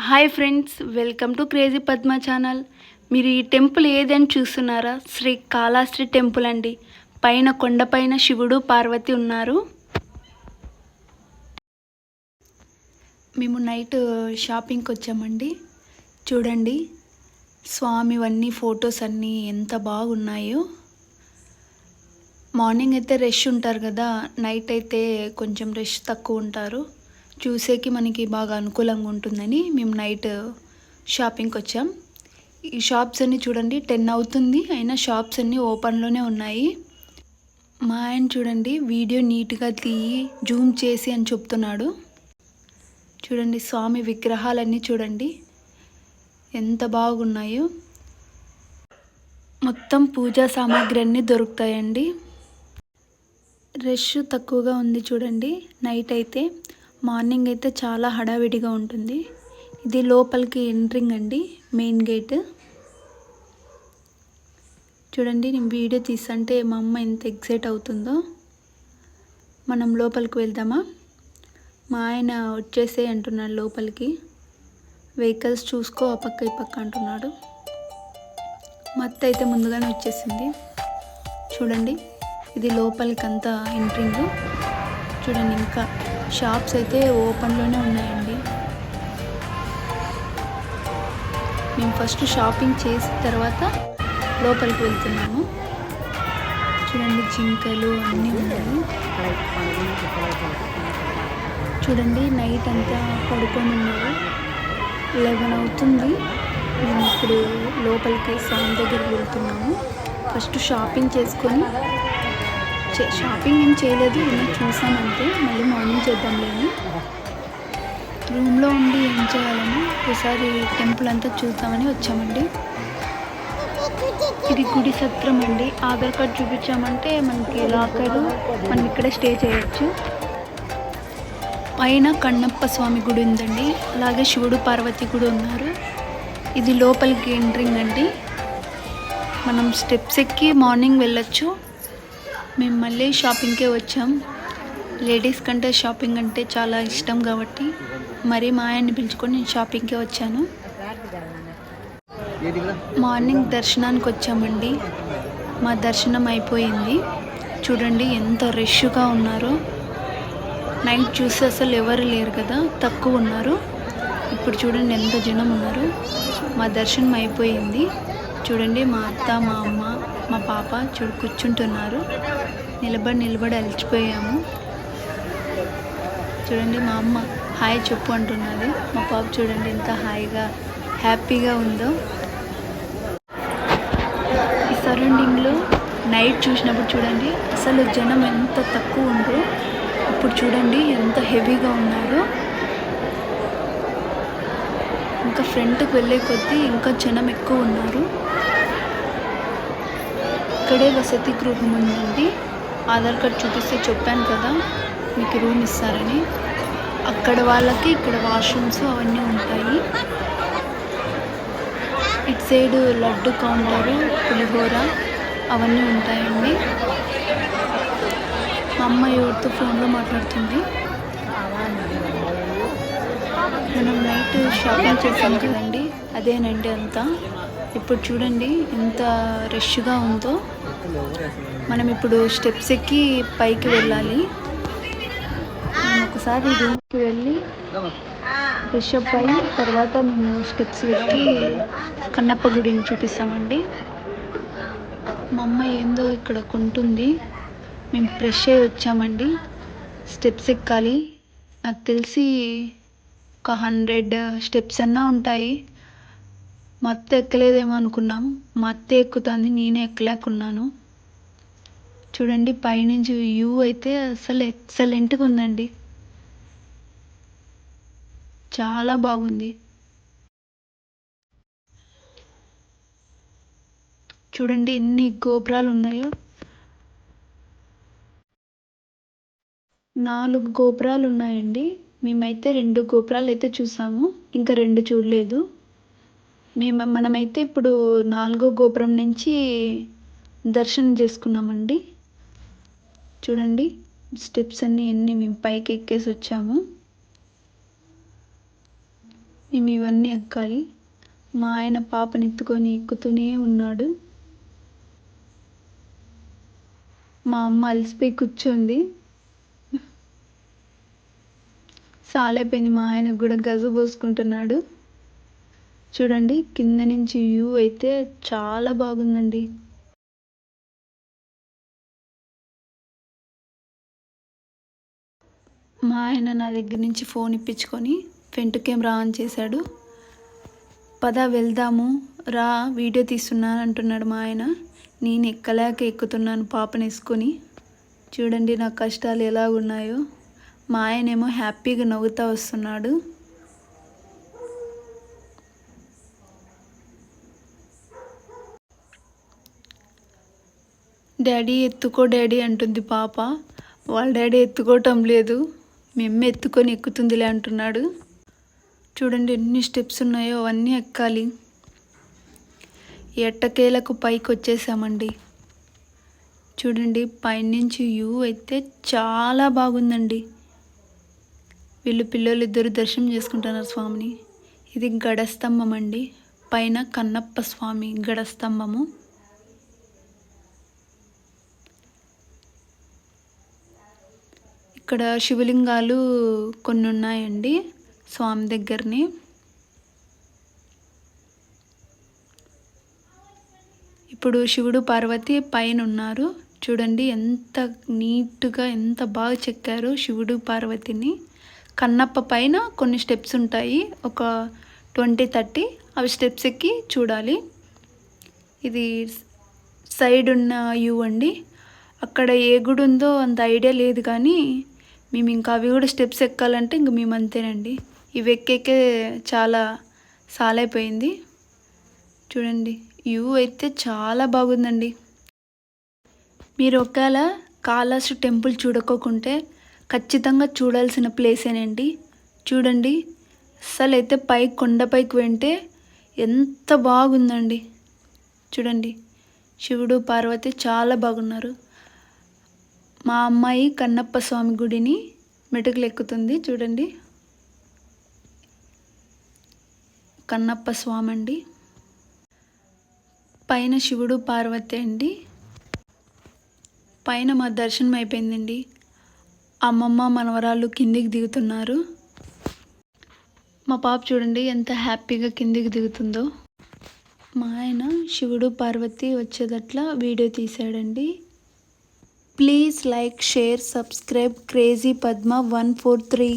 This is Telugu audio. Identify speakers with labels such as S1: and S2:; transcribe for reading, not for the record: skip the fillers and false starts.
S1: Hi friends, welcome to crazy Padma channel. మీరు ఈ టెంపుల్ ఏదని చూస్తున్నారా? శ్రీ కాళహస్తి టెంపుల్ అండి. పైన కొండపైన శివుడు పార్వతి ఉన్నారు. మేము నైట్ షాపింగ్కి వచ్చామండి. చూడండి స్వామివన్నీ ఫొటోస్ అన్నీ ఎంత బాగున్నాయో. మార్నింగ్ అయితే రష్ ఉంటారు కదా, నైట్ అయితే కొంచెం రష్ తక్కువ ఉంటారు. చూసేకి మనకి బాగా అనుకూలంగా ఉంటుందని మేము నైట్ షాపింగ్కి వచ్చాం. ఈ షాప్స్ అన్నీ చూడండి, 10 అవుతుంది అయినా షాప్స్ అన్నీ ఓపెన్లోనే ఉన్నాయి. మా ఆయన చూడండి వీడియో నీట్గా తీయి జూమ్ చేసి అని చెప్తున్నాడు. చూడండి స్వామి విగ్రహాలన్నీ చూడండి ఎంత బాగున్నాయో. మొత్తం పూజా సామాగ్రి అన్నీ దొరుకుతాయండి. రష్ తక్కువగా ఉంది చూడండి. నైట్ అయితే, మార్నింగ్ అయితే చాలా హడావిడిగా ఉంటుంది. ఇది లోపలికి ఎంట్రింగ్ అండి, మెయిన్ గేట్. చూడండి నేను వీడియో తీస్తుంటే మా అమ్మ ఎంత ఎక్సైట్ అవుతుందో. మనం లోపలికి వెళ్దామా? మా ఆయన వచ్చేసే అంటున్నాడు లోపలికి. వెహికల్స్ చూసుకో ఆ పక్క ఈ పక్క అంటున్నాడు. మా అత్త అయితే ముందుగానే వచ్చేసింది. చూడండి ఇది లోపలికి అంతా ఎంట్రింగ్. చూడండి ఇంకా షాప్స్ అయితే ఓపెన్లోనే ఉన్నాయండి. మేము ఫస్ట్ షాపింగ్ చేసిన తర్వాత లోపలికి వెళ్తున్నాము. చూడండి జింకలు అన్నీ ఉన్నాయి. చూడండి నైట్ అంతా పడుకొని ఉన్నారు. 11 అవుతుంది. మేము ఇప్పుడు లోపలికి స్వామి దగ్గరికి వెళ్తున్నాము. ఫస్ట్ షాపింగ్ చేసుకొని, షాపింగ్ ఏం చేయలేదు, ఇలా చూసామంటే మళ్ళీ మార్నింగ్ చేద్దాంలేని. రూమ్లో ఉండి ఏం చేయాలని ఒకసారి టెంపుల్ అంతా చూద్దామని వచ్చామండి. ఇది గుడి సత్రం అండి. ఆధార్ కార్డ్ చూపించామంటే మనకి లాకరు, మనం ఇక్కడే స్టే చేయొచ్చు. పైన కన్నప్ప స్వామి గుడి ఉందండి, అలాగే శివుడు పార్వతి కూడా ఉన్నారు. ఇది లోపలికి ఎంట్రింగ్ అండి. మనం స్టెప్స్ ఎక్కి మార్నింగ్ వెళ్ళొచ్చు. మేము మళ్ళీ షాపింగ్కే వచ్చాం. లేడీస్ కంటే షాపింగ్ అంటే చాలా ఇష్టం కాబట్టి మరీ మా ఆయన్ని పిలుచుకొని నేను షాపింగ్కే వచ్చాను. మార్నింగ్ దర్శనానికి వచ్చామండి. మా దర్శనం అయిపోయింది. చూడండి ఎంత రష్గా ఉన్నారో. నైట్ చూసి అసలు ఎవరు లేరు కదా, తక్కువ ఉన్నారు. ఇప్పుడు చూడండి ఎంత జనం ఉన్నారు. మా దర్శనం అయిపోయింది. చూడండి మా అత్త, మా అమ్మ, మా పాప కూర్చుంటున్నారు. నిలబడి అలిచిపోయాము. చూడండి మా అమ్మ హాయ్ చెప్పు అంటున్నది. మా పాప చూడండి ఎంత హాయిగా హ్యాపీగా ఉందో. ఈ సరౌండింగ్లో నైట్ చూసినప్పుడు చూడండి అసలు జనం ఎంత తక్కువ ఉందో. ఇప్పుడు చూడండి ఎంత హెవీగా ఉన్నారో. ఇంకా ఫ్రంట్కి వెళ్ళే కొద్దీ ఇంకా జనం ఎక్కువ ఉన్నారు. ఇక్కడే వసతి గృహం ఉందండి. ఆధార్ కార్డ్ చూపిస్తే చెప్పాను కదా మీకు రూమ్ ఇస్తారని. అక్కడ వాళ్ళకి ఇక్కడ వాష్రూమ్స్ అవన్నీ ఉంటాయి. ఇటు సైడ్ లడ్డు కౌంటరు, పులిహోర అవన్నీ ఉంటాయండి. మా అమ్మ ఎవరితో ఫోన్లో మాట్లాడుతుంది. మనం నైట్ షాపింగ్ చేసాం కదండి, అదేనండి అంతా. ఇప్పుడు చూడండి ఎంత రష్గా ఉందో. మనం ఇప్పుడు స్టెప్స్ ఎక్కి పైకి వెళ్ళాలి. మేము ఒకసారి రూమ్కి వెళ్ళి ఫ్రెష్ అప్ అయ్యి తర్వాత మేము స్టెప్స్ ఎక్కి కన్నప్ప గుడిని చూపిస్తామండి. మా అమ్మ ఏందో ఇక్కడ కొంటుంది. మేము ఫ్రెష్ అయ్యి వచ్చామండి. స్టెప్స్ ఎక్కాలి. నాకు తెలిసి ఒక 100 స్టెప్స్ అన్నా ఉంటాయి. మా అత్త ఎక్కలేదేమో అనుకున్నాం. మా అత్త ఎక్కుతుంది, నేనే ఎక్కలేకున్నాను. చూడండి పైనుంచి వ్యూ అయితే అసలు ఎక్సలెంట్గా ఉందండి, చాలా బాగుంది. చూడండి ఎన్ని గోపురాలు ఉన్నాయో. 4 గోపురాలు ఉన్నాయండి. మేమైతే 2 గోపురాలు అయితే చూసాము, ఇంకా 2 చూడలేదు. మనమైతే ఇప్పుడు 4వ గోపురం నుంచి దర్శనం చేసుకున్నామండి. చూడండి స్టెప్స్ అన్నీ ఎన్ని మేము పైకి ఎక్కేసి వచ్చాము. మేము ఇవన్నీ ఎక్కాలి. మా ఆయన పాపని ఎత్తుకొని ఎక్కుతూనే ఉన్నాడు. మా అమ్మ అలసిపోయి కూర్చుంది. సాలైపోయింది. మా ఆయనకు కూడా గజ పోసుకుంటున్నాడు. చూడండి కింద నుంచి వ్యూ అయితే చాలా బాగుందండి. మా ఆయన నా దగ్గర నుంచి ఫోన్ ఇప్పించుకొని ఫ్రంట్ కెమెరా ఆన్ చేశాడు. పద వెళ్దాము రా, వీడియో తీస్తున్నాను అంటున్నాడు మా ఆయన. నేను ఎక్కలేక ఎక్కుతున్నాను పాపను వేసుకొని. చూడండి నా కష్టాలు ఎలా ఉన్నాయో. మా ఆయనేమో హ్యాపీగా నవ్వుతూ వస్తున్నాడు. డాడీ ఎత్తుకో డాడీ అంటుంది పాప. వాళ్ళ డాడీ ఎత్తుకోవటం లేదు, మేము ఎత్తుకొని ఎక్కుతుందిలే అంటున్నాడు. చూడండి ఎన్ని స్టెప్స్ ఉన్నాయో, అవన్నీ ఎక్కాలి. ఎట్టకేలకు పైకి వచ్చేసామండి. చూడండి పైనుంచి వ్యూ అయితే చాలా బాగుందండి. వీళ్ళు పిల్లలు ఇద్దరు దర్శనం చేసుకుంటున్నారు స్వామిని. ఇది గడస్తంభం అండి, పైన కన్నప్ప స్వామి గడస్తంభము. ఇక్కడ శివలింగాలు కొన్ని ఉన్నాయండి స్వామి దగ్గరనే. ఇప్పుడు శివుడు పార్వతి పైన ఉన్నారు. చూడండి ఎంత నీట్గా ఎంత బాగా చెక్కారు శివుడు పార్వతిని. కన్నప్ప పైన కొన్ని స్టెప్స్ ఉంటాయి, ఒక 20-30. అవి స్టెప్స్ ఎక్కి చూడాలి. ఇది సైడ్ ఉన్న వ్యూ అండి. అక్కడ ఏ గుడి ఉందో అంత ఐడియా లేదు, కానీ మేము ఇంకా అవి కూడా స్టెప్స్ ఎక్కాలంటే ఇంక మేము అంతేనండి. ఇవి ఎక్కేకే చాలా సాలైపోయింది. చూడండి వ్యూ అయితే చాలా బాగుందండి. మీరు ఒకవేళ కాళహస్తి టెంపుల్ చూడకోకుంటే ఖచ్చితంగా చూడాల్సిన ప్లేసేనండి. చూడండి అసలు అయితే కొండపైకి వెంటే ఎంత బాగుందండి. చూడండి శివుడు పార్వతి చాలా బాగున్నారు. మా అమ్మాయి కన్నప్ప స్వామి గుడిని మెటుకులు ఎక్కుతుంది. చూడండి కన్నప్ప స్వామి అండి, పైన శివుడు పార్వతి అండి. పైన మా దర్శనం అయిపోయిందండి. అమ్మమ్మ మనవరాళ్ళు కిందికి దిగుతున్నారు. మా పాప చూడండి ఎంత హ్యాపీగా కిందికి దిగుతుందో. మా ఆయన శివుడు పార్వతి వచ్చేటట్లా వీడియో తీశాడండి. Please like, share, subscribe crazy Padma 143.